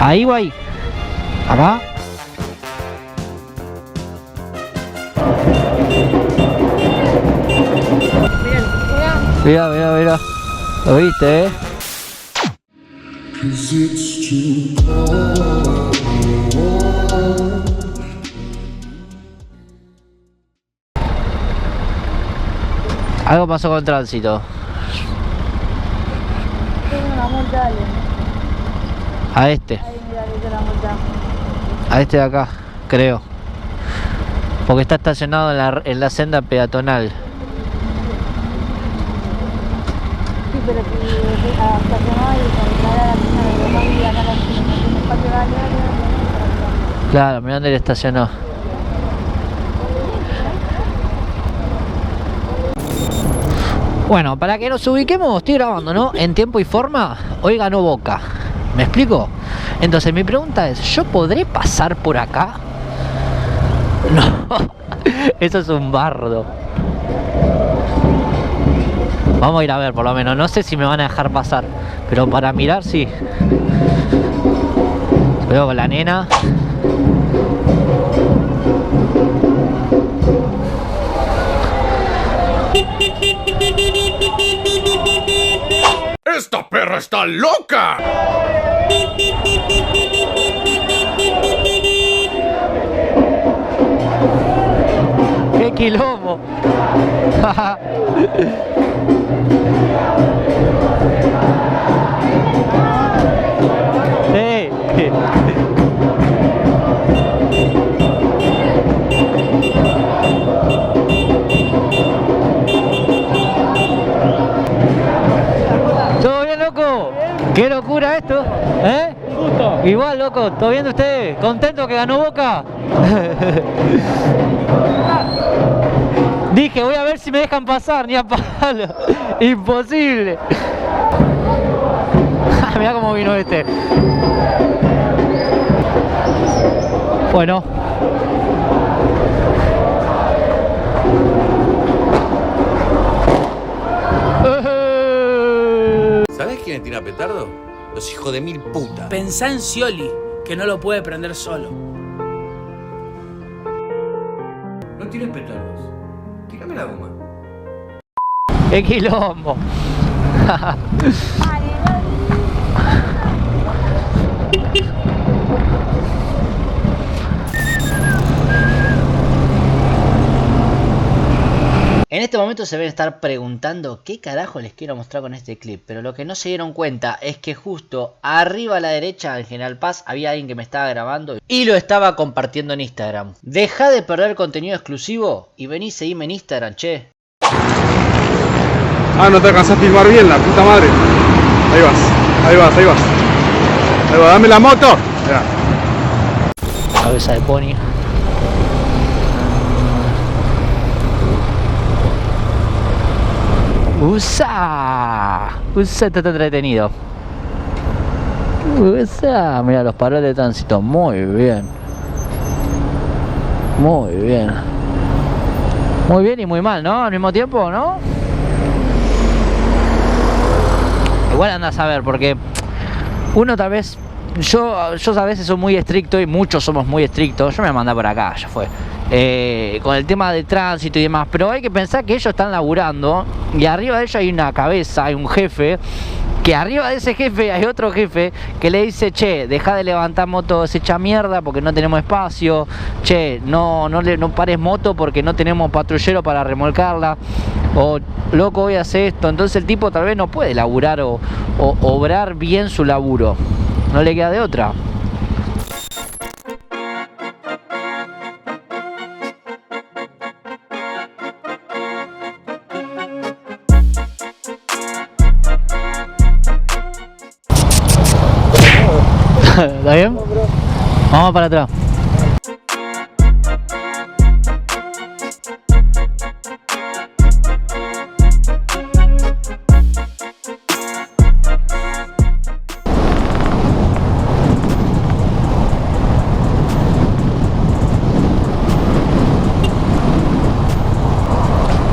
Ahí, güey. Acá. Mira, mira, mira. Lo viste, Algo pasó con tránsito. Tengo una multa, dale. A este. Ahí, mira, le hice la multa. A este de acá, creo. Porque está estacionado en la senda peatonal. Sí, pero si estacionó y con la de la piscina de los móviles acá la piscina no tiene espacio de baño, Claro, mirá dónde le estacionó. Bueno, para que nos ubiquemos, estoy grabando, ¿no? En tiempo y forma, hoy ganó Boca. ¿Me explico? Entonces mi pregunta es, ¿yo podré pasar por acá? No, eso es un bardo. Vamos a ir a ver por lo menos, no sé si me van a dejar pasar, pero para mirar sí. Veo con la nena. ¡Esta perra está loca! ¡Qué quilombo! ¡Hey! ¿Todo bien, loco? ¡Qué locura esto! ¿Eh? Justo. Igual, loco, ¿todo bien de ustedes? ¿Contento que ganó Boca? Dije, voy a ver si me dejan pasar, ni a palo. Imposible. Mirá cómo vino este. Bueno. ¿Sabés quién tira petardo? Los hijos de mil putas. Pensá en Scioli, que no lo puede prender solo. No tires petardos. Tírame la goma. ¡Qué quilombo! En este momento se deben estar preguntando qué carajo les quiero mostrar con este clip, pero lo que no se dieron cuenta es que justo arriba a la derecha del General Paz había alguien que me estaba grabando y lo estaba compartiendo en Instagram. Deja de perder contenido exclusivo y vení, seguime en Instagram, che. Ah, no te alcanzás a filmar bien, la puta madre. Ahí vas, ahí vas, ahí vas. Ahí va, dame la moto. Mirá. Cabeza de pony. ¡Usa! ¡Usa! Está entretenido. ¡Usa! Mira los paroles de tránsito. Muy bien. Muy bien. Muy bien y muy mal, ¿no? Al mismo tiempo, ¿no? Igual andás a ver, porque uno tal vez... Yo a veces soy muy estricto y muchos somos muy estrictos. Yo me voy a mandar por acá, ya fue. Con el tema de tránsito y demás, pero hay que pensar que ellos están laburando y arriba de ellos hay una cabeza, hay un jefe, que arriba de ese jefe hay otro jefe que le dice, che, deja de levantar motos hecha mierda porque no tenemos espacio, che, no pares moto porque no tenemos patrullero para remolcarla, o loco, voy a hacer esto. Entonces el tipo tal vez no puede laburar o obrar bien su laburo, no le queda de otra. ¿Está bien? Vamos para atrás.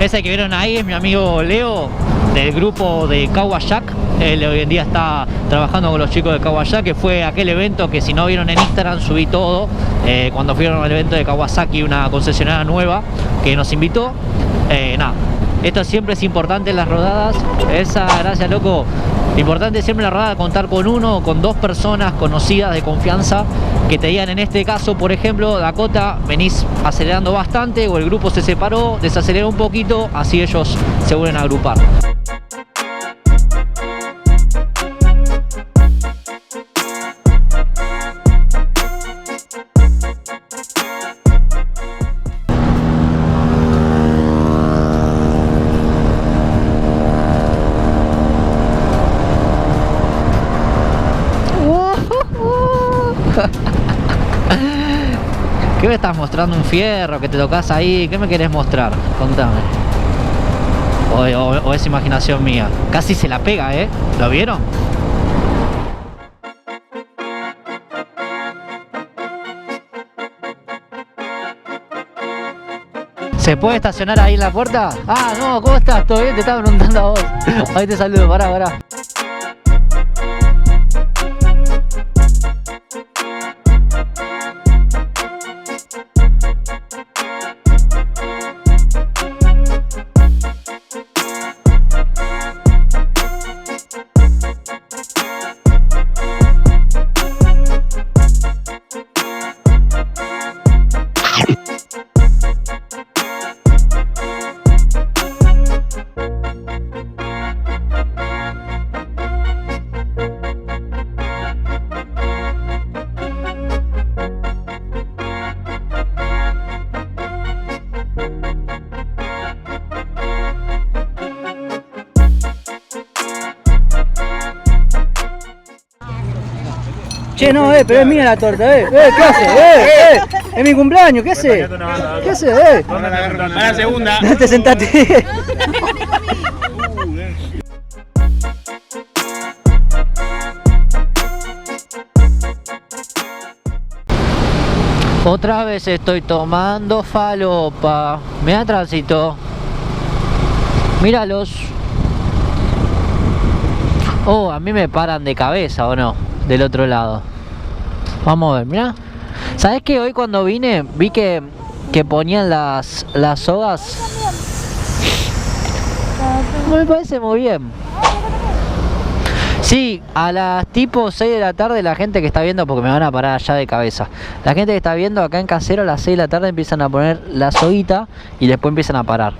Ese que vieron ahí es mi amigo Leo del grupo de Kawashak. Él hoy en día está trabajando con los chicos de Kawasaki, que fue aquel evento que si no vieron en Instagram subí todo, cuando fueron al evento de Kawasaki, una concesionaria nueva que nos invitó. Nada, esto siempre es importante en las rodadas. Gracias, loco. Importante siempre en la rodada contar con uno o con dos personas conocidas de confianza que te digan, en este caso, por ejemplo, Dakota, venís acelerando bastante o el grupo se separó, desacelera un poquito, así ellos se vuelven a agrupar. ¿Qué me estás mostrando? ¿Un fierro que te tocas ahí? ¿Qué me querés mostrar? Contame. O es imaginación mía. Casi se la pega, ¿eh? ¿Lo vieron? ¿Se puede estacionar ahí en la puerta? Ah, no, ¿cómo estás? ¿Todo bien? Te estaba preguntando a vos. Ahí te saludo, pará. Che, no, pero es mía la torta, ¿qué hace? Es mi cumpleaños, ¿qué hace? ¿Qué hace, A la segunda. No te sentaste. Otra vez estoy tomando falopa. Mira tránsito. Míralos. Oh, a mí me paran de cabeza, ¿o no? Del otro lado. Vamos a ver, mira. ¿Sabes qué? Hoy cuando vine vi que ponían las sogas. Me parece muy bien. Sí, a las tipo 6 de la tarde la gente que está viendo, porque me van a parar allá de cabeza, la gente que está viendo acá en Casero a las 6 de la tarde empiezan a poner la soguita y después empiezan a parar.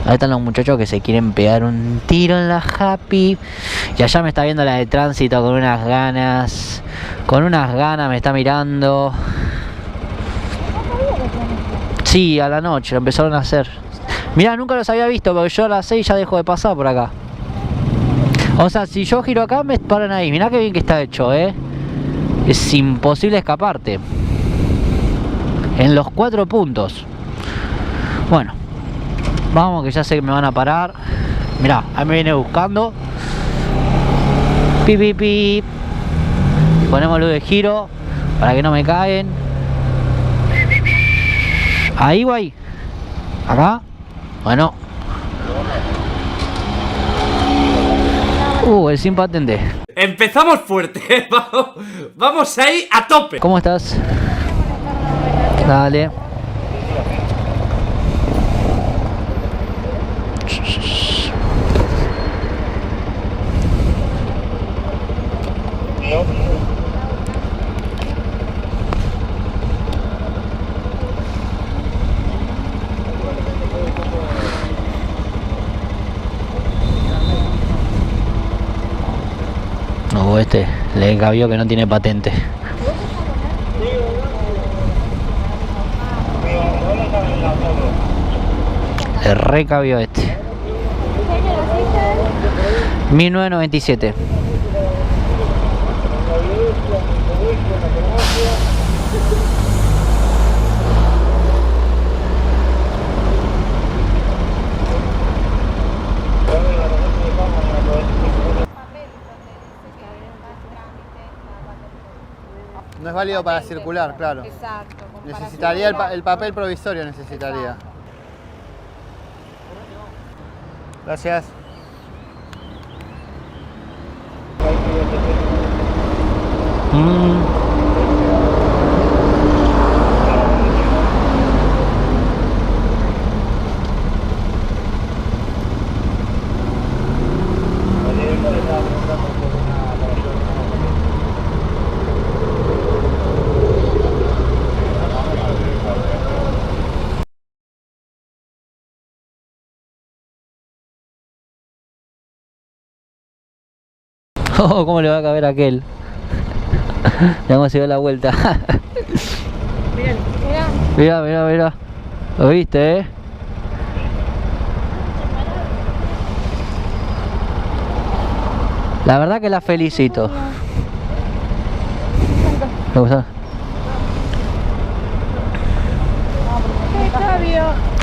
Ahí están los muchachos que se quieren pegar un tiro en la Happy. Y allá me está viendo la de tránsito con unas ganas. Me está mirando. Sí, a la noche lo empezaron a hacer. Mirá, nunca los había visto porque yo a las 6 ya dejo de pasar por acá. O sea, si yo giro acá me paran ahí. Mirá qué bien que está hecho, Es imposible escaparte. En los 4 puntos. Bueno. Vamos, que ya sé que me van a parar. Mirá, ahí me viene buscando. Pip, pip, pip. Ponemos luz de giro para que no me caen. Ahí, guay. Acá. Bueno. El sin patente. Empezamos fuerte. Vamos ahí a tope. ¿Cómo estás? Dale. No, le cabió que no tiene patente. Le recabió este. 1997. No es válido para circular, claro. Exacto. Necesitaría el papel provisorio, necesitaría. Gracias. Oh, cómo le va a caber a aquel. Ya cómo se dio la vuelta. Mira, mira, mira. Lo viste, La verdad que la felicito. ¿Te gustó?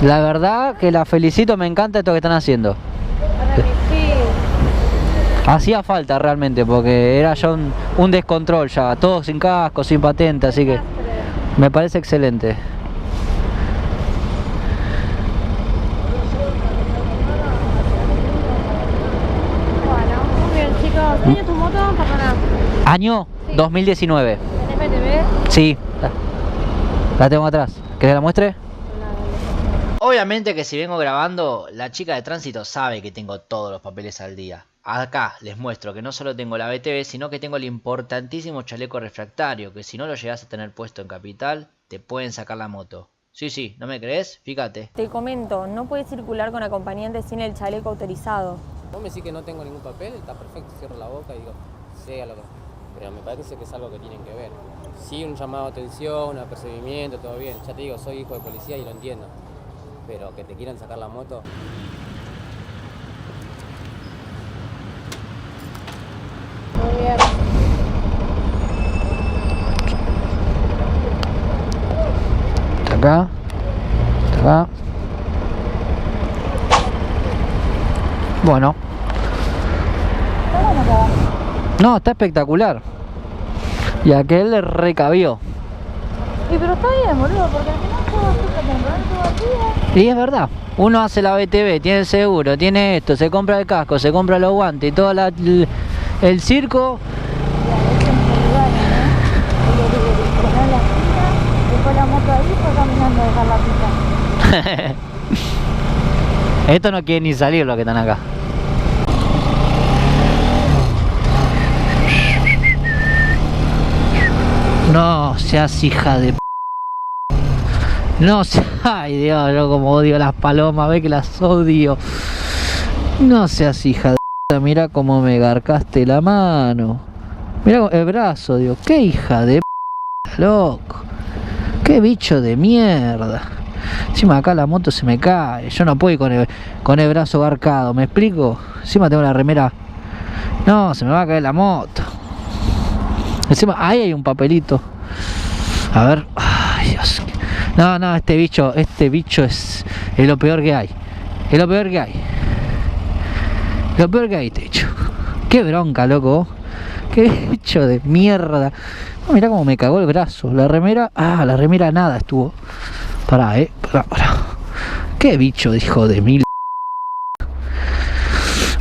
La verdad que la felicito, me encanta esto que están haciendo. Hacía falta realmente, porque era ya un descontrol ya, todos sin casco, sin patente, así que me parece excelente. Bueno, muy bien chicos. ¿Tiene tu moto, papá? Año 2019. ¿Tenés PTV? Sí, la tengo atrás. ¿Querés que la muestre? Obviamente que si vengo grabando, la chica de tránsito sabe que tengo todos los papeles al día. Acá les muestro que no solo tengo la BTV, sino que tengo el importantísimo chaleco refractario, que si no lo llegas a tener puesto en Capital, te pueden sacar la moto. Sí, ¿no me crees? Fíjate. Te comento, no puedes circular con acompañantes sin el chaleco autorizado. Vos me decís que no tengo ningún papel, está perfecto, cierro la boca y digo, sea lo que... Pero me parece que es algo que tienen que ver. Sí, un llamado de atención, un apercibimiento, todo bien. Ya te digo, soy hijo de policía y lo entiendo. Pero que te quieran sacar la moto... Muy bien. Acá. Acá. Bueno. No, está espectacular. Y aquel le recabió. Y pero está bien, boludo, porque al final todo súper temprano, todo aquí, Y es verdad. Uno hace la BTV, tiene el seguro, tiene esto, se compra el casco, se compra los guantes y todo el circo. Dejó la moto ahí y fue caminando a dejar la pista. Esto no quiere ni salir los que están acá. No seas hija de p. No seas... Ay Dios, yo como odio las palomas, ve que las odio. No seas hija de p. Mira cómo me garcaste la mano. Mira el brazo, digo. Qué hija de p, loco. Qué bicho de mierda. Encima acá la moto se me cae. Yo no puedo ir con el brazo garcado, ¿me explico? Encima tengo la remera. No, se me va a caer la moto. Encima ahí hay un papelito. A ver. Ay Dios. No, este bicho es lo peor que hay. Es lo peor que hay. Lo peor que hay, este bicho. Qué bronca, loco. Qué bicho de mierda. Oh, mirá cómo me cagó el brazo. La remera. Ah, la remera nada estuvo. Pará, pará. Qué bicho de hijo de mil.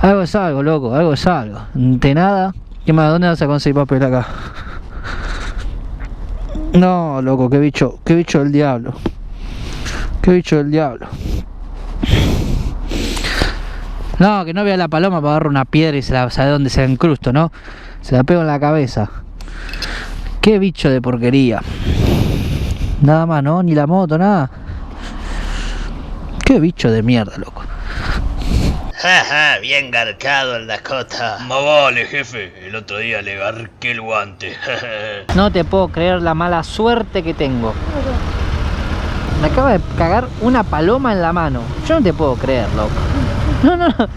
Algo es algo, loco. Algo es algo. De nada. ¿Qué más? ¿Dónde vas a conseguir papel acá? No, loco, qué bicho del diablo. Qué bicho del diablo. No, que no vea la paloma para agarrar una piedra y sabe dónde se la incrusto, ¿no? Se la pego en la cabeza. Qué bicho de porquería. Nada más, ¿no? Ni la moto, nada. Qué bicho de mierda, loco. Jaja, bien garcado el Dakota. Más vale, jefe. El otro día le garqué el guante. No te puedo creer la mala suerte que tengo. Me acaba de cagar una paloma en la mano. Yo no te puedo creer, loco. No.